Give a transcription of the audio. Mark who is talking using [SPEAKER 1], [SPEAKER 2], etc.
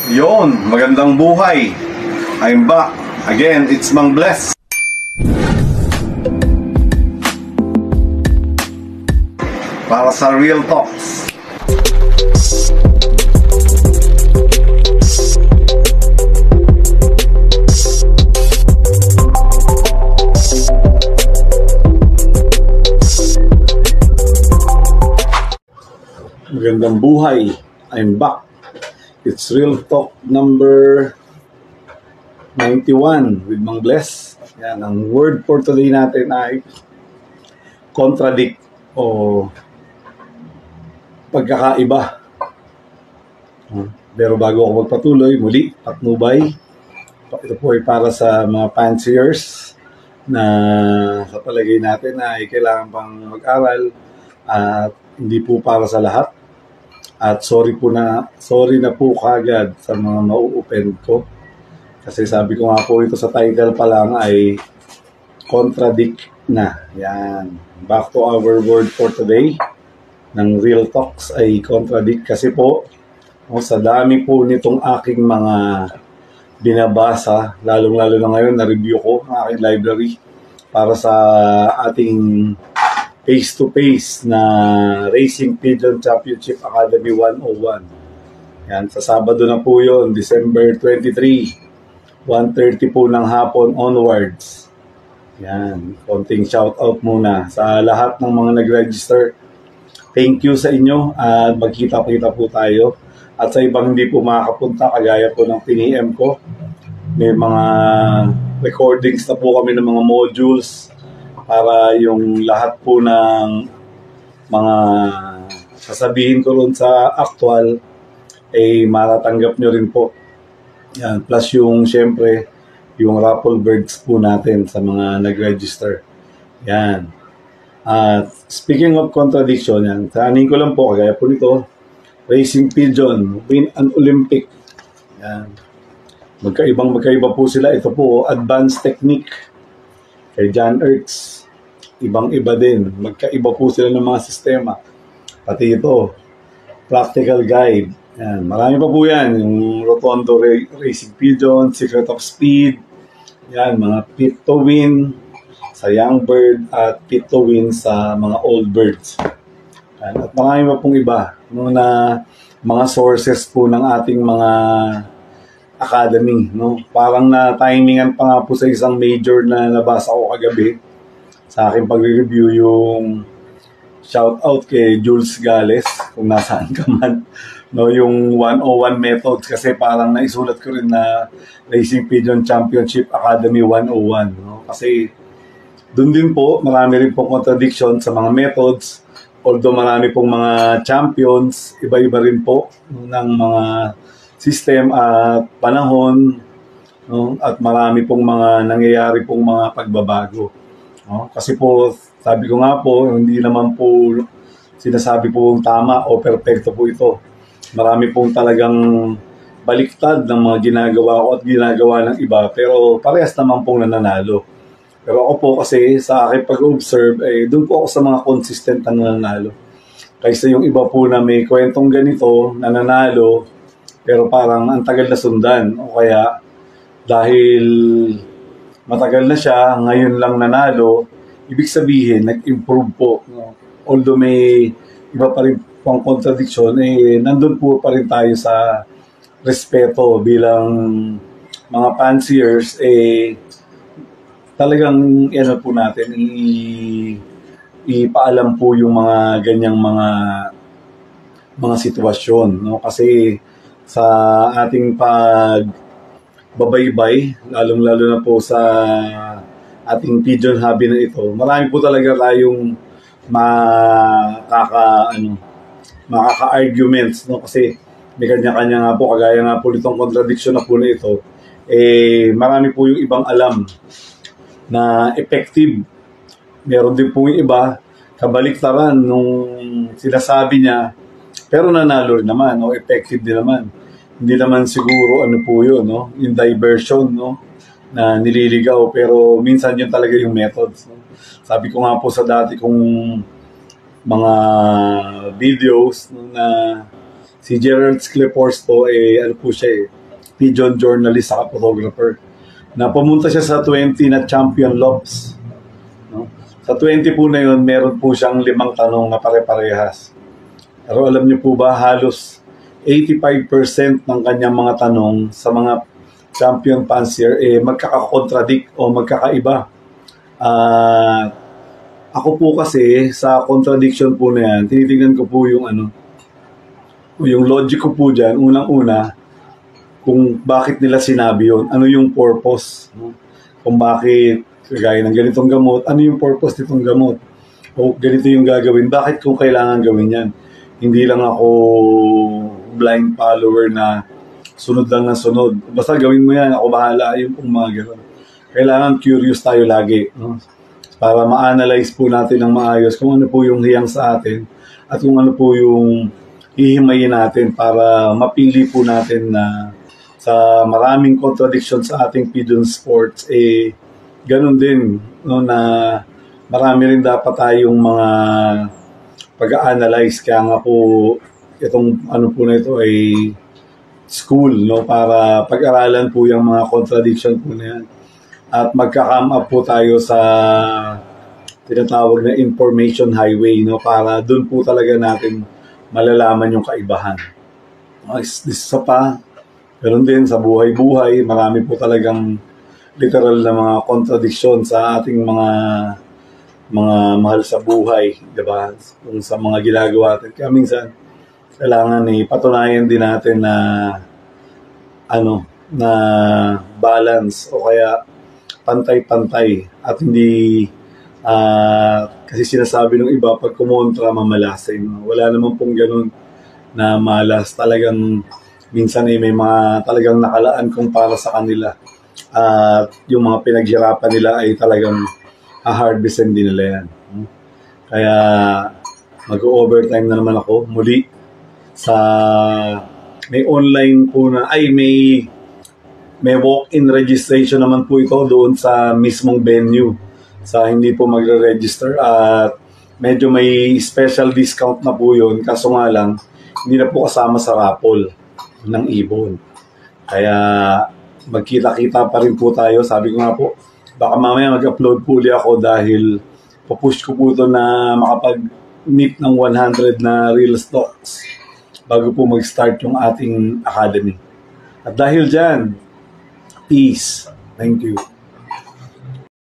[SPEAKER 1] Yon, magandang buhay. I'm back. Again, it's Mang Bless. Para sa Real Talks. Magandang buhay. I'm back. It's Real Talk number 91 with Mang Bless. Yan, ang word for today natin ay contradict o pagkakaiba. Pero bago ako magpatuloy, muli, patnubay. Ito po ay para sa mga fanciers na sa palagay natin ay kailangan pang mag-aral at hindi po para sa lahat. At sorry na po kagad sa mga mau-offend ko. Kasi sabi ko nga po ito sa title pa lang ay contradict na. Yan. Back to our word for today ng Real Talks ay contradict. Kasi po, sa dami po nitong aking mga binabasa, lalong-lalo na ngayon, na-review ko ang aking library para sa ating face-to-face na Racing Pigeon Championship Academy 101. Yan, sa Sabado na po yun, December 23, 1:30 po ng hapon onwards. Yan, konting shoutout muna sa lahat ng mga nag-register. Thank you sa inyo at magkita-kita po tayo. At sa ibang hindi po makakapunta, kagaya po ng PNM ko, may mga recordings na po kami ng mga modules para yung lahat po ng mga sasabihin ko ron sa actual ay matatanggap nyo rin po. Yan. Plus yung syempre yung raffle birds po natin sa mga nag-register. Yan. Speaking of contradiction, yan, saanin ko lang po, kagaya po nito, Racing Pigeon, win an Olympic. Yan. Magkaiba po sila. Ito po, advanced technique. Kay John Ertz, ibang-iba din. Magkaiba po sila ng mga sistema. Pati ito, practical guide. Yan. Marami pa po yan. Yung Rotondo Racing Pigeon, Secret of Speed, yan, mga pit to win sa young bird at pit to win sa mga old birds. Yan. At marami pa pong iba. Na mga sources po ng ating mga academy, no? Parang na-timingan pa nga po sa isang major na nabasa ko kagabi sa aking pag-review, yung shout out kay Jules Gales kung nasaan ka man, no, yung 101 methods, kasi parang naisulat ko rin na Racing Pigeon Championship Academy 101, no? Kasi doon din po marami rin pong contradiction sa mga methods, although marami pong mga champions, iba-iba rin po ng mga system at panahon, no? At marami pong mga nangyayari pong mga pagbabago, no? Kasi po, sabi ko nga po, hindi naman po sinasabi po tama o perfecto po ito. Marami pong talagang baliktad ng mga ginagawa ko at ginagawa ng iba, pero parehas naman pong nananalo. Pero ako po kasi sa aking pag-observe, doon po ako sa mga consistent na nananalo. Kaysa yung iba po na may kwentong ganito, nananalo, pero parang ang tagal na sundan. O kaya, dahil matagal na siya, ngayon lang nanalo, ibig sabihin, nag-improve po. No? Although may iba pa rin pang contradiction, nandun po pa rin tayo sa respeto bilang mga fanciers, talagang ano po natin, ipaalam po yung mga ganyang mga sitwasyon, no? Kasi sa ating pagbabaybay, lalong-lalo na po sa ating pigeon hobby na ito, marami po talaga tayong makaka-arguments, no? Kasi may kanya-kanya nga po, kagaya nga po nitong contradiction na po na ito, marami po yung ibang alam na effective. Meron din po yung iba, kabaliktaran nung sinasabi niya, pero nanalo rin naman, no? Effective din naman. Hindi naman siguro ano po yun, no? Yung diversion, no? Na nililigaw, pero minsan yun talaga yung methods, no? Sabi ko nga po sa dati kong mga videos, no, na Si Gerald Sclepors po, ano po siya pigeon journalist at photographer. Na pumunta siya sa 20 na champion lops. No? Sa 20 po na yun, meron po siyang 5 tanong na pare-parehas. Pero alam niyo po ba, halos 85% ng kanyang mga tanong sa mga champion fancier magkaka-contradict o magkakaiba. Ako po kasi sa contradiction po na yan, tinitingnan ko po yung yung logic ko po dyan, unang-una, kung bakit nila sinabi yun, ano yung purpose, no? Kung bakit, kagaya ng ganitong gamot, ano yung purpose nitong gamot, o ganito yung gagawin, bakit kung kailangan gawin yan. Hindi lang ako blind follower na sunod lang na sunod. Basta gawin mo yan, ako bahala, yung pong mga gano'n. Kailangan curious tayo lagi, no? Para ma-analyze po natin ng maayos kung ano po yung hiyang sa atin at kung ano po yung hihimayin natin para mapili po natin na sa maraming contradiction sa ating pigeon sports, ganun din, no, na marami rin dapat tayong mga pag-a-analyze. Kaya nga po itong po na ito ay school, no, para pag-aralan po yung mga contradiction po na yan at magka-come up po tayo sa tinatawag na information highway, no, para dun po talaga natin malalaman yung kaibahan. Isa pa, pero din sa buhay-buhay, marami po talagang literal na mga contradiction sa ating mga mahal sa buhay, diba? Kung sa mga ginagawa natin. Kaya minsan, kailangan patunayan din natin na na balance o kaya pantay-pantay at hindi kasi sinasabi ng iba pag kumontra mamalasin. Wala naman pong ganun na malas. Talagang minsan may mga talagang nakalaan kung para sa kanila at yung mga pinaghirapan nila ay talagang harvestin din nila yan. Kaya mag-overtime na naman ako muli sa may online po na may walk-in registration naman po ito doon sa mismong venue sa hindi po magre-register at medyo may special discount na po yun, kaso nga lang hindi na po kasama sa raffle ng ibon. Kaya magkita-kita pa rin po tayo. Sabi ko nga po, baka mamaya mag-upload po ulit ako dahil pupush ko po ito na makapag-meet ng 100 na real stocks bago po mag-start yung ating academy. At dahil dyan, peace. Thank you.